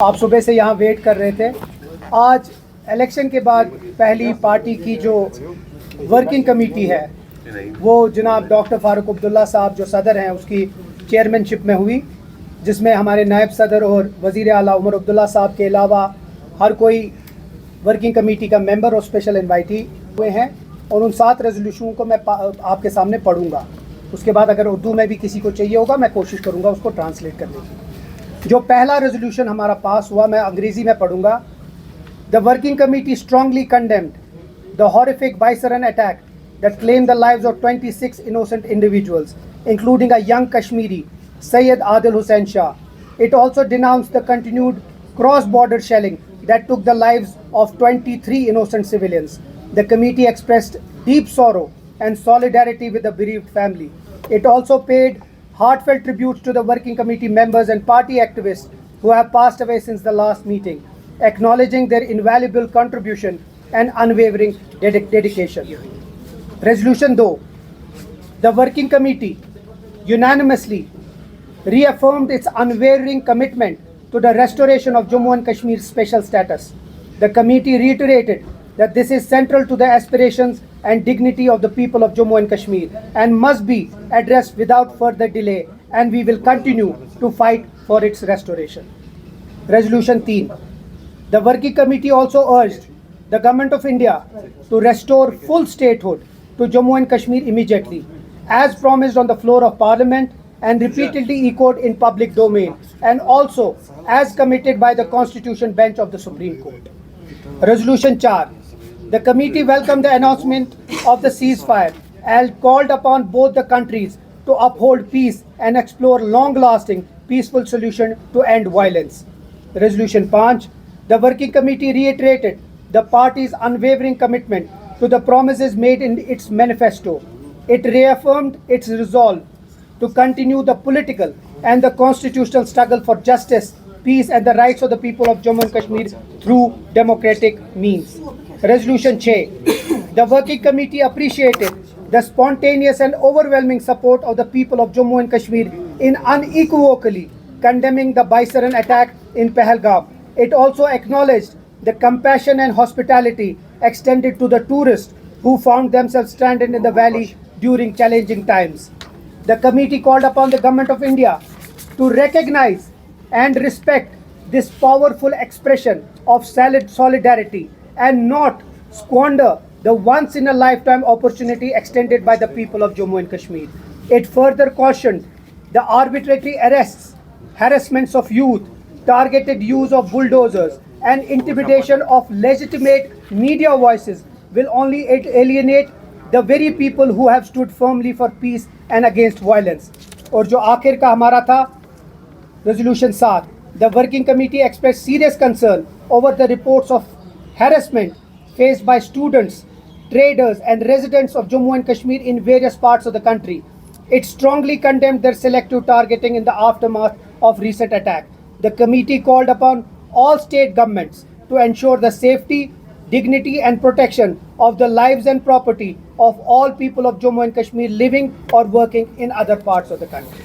आप सुबह से यहाँ वेट कर रहे थे। आज इलेक्शन के बाद पहली पार्टी की जो वर्किंग कमेटी है वो जनाब डॉक्टर फारूक अब्दुल्ला साहब जो सदर हैं उसकी चेयरमैनशिप में हुई, जिसमें हमारे नायब सदर और वज़ीर आला उमर अब्दुल्ला साहब के अलावा हर कोई वर्किंग कमेटी का मेंबर और स्पेशल इन्वाइटी हुए हैं। और उन 7 रेजोल्यूशनों को मैं आपके सामने पढ़ूंगा। उसके बाद अगर उर्दू में भी किसी को चाहिए होगा मैं कोशिश करूँगा उसको ट्रांसलेट करने की। जो पहला रेजोल्यूशन हमारा पास हुआ मैं अंग्रेजी में पढ़ूंगा। The working committee strongly condemned the horrific Baisaran attack that claimed the lives of 26 innocent individuals, including a young Kashmiri, Syed Adil Hussain Shah. It also denounced the continued cross-border shelling that took the lives of 23 innocent civilians. The committee expressed deep sorrow and solidarity with the bereaved family. It also paid heartfelt tributes to the working committee members and party activists who have passed away since the last meeting, acknowledging their invaluable contribution and unwavering dedication. Resolution 2. The working committee unanimously reaffirmed its unwavering commitment to the restoration of Jammu and Kashmir's special status. The committee reiterated that this is central to the aspirations and dignity of the people of Jammu and Kashmir and must be addressed without further delay, and we will continue to fight for its restoration. Resolution 3. The working committee also urged the Government of India to restore full statehood to Jammu and Kashmir immediately, as promised on the floor of Parliament and repeatedly echoed in public domain, and also as committed by the Constitution Bench of the Supreme Court. Resolution 4. The committee welcomed the announcement of the ceasefire and called upon both the countries to uphold peace and explore long-lasting peaceful solution to end violence. Resolution 5. The working committee reiterated the party's unwavering commitment to the promises made in its manifesto. It reaffirmed its resolve to continue the political and the constitutional struggle for justice, peace and the rights of the people of Jammu and Kashmir through democratic means. Resolution 6. The working committee appreciated the spontaneous and overwhelming support of the people of Jammu and Kashmir in unequivocally condemning the Baisaran attack in Pahalgam. It also acknowledged the compassion and hospitality extended to the tourists who found themselves stranded in the valley during challenging times. The committee called upon the Government of India to recognize and respect this powerful expression of solidarity and not squander the once-in-a-lifetime opportunity extended by the people of Jammu and Kashmir. It further cautioned the arbitrary arrests, harassments of youth, targeted use of bulldozers, and intimidation of legitimate media voices will only alienate the very people who have stood firmly for peace and against violence. और जो आखिर का हमारा था resolution 7. The working committee expressed serious concern over the reports of harassment faced by students, traders and residents of Jammu and Kashmir in various parts of the country. It strongly condemned their selective targeting in the aftermath of recent attack. The committee called upon all state governments to ensure the safety, dignity and protection of the lives and property of all people of Jammu and Kashmir living or working in other parts of the country.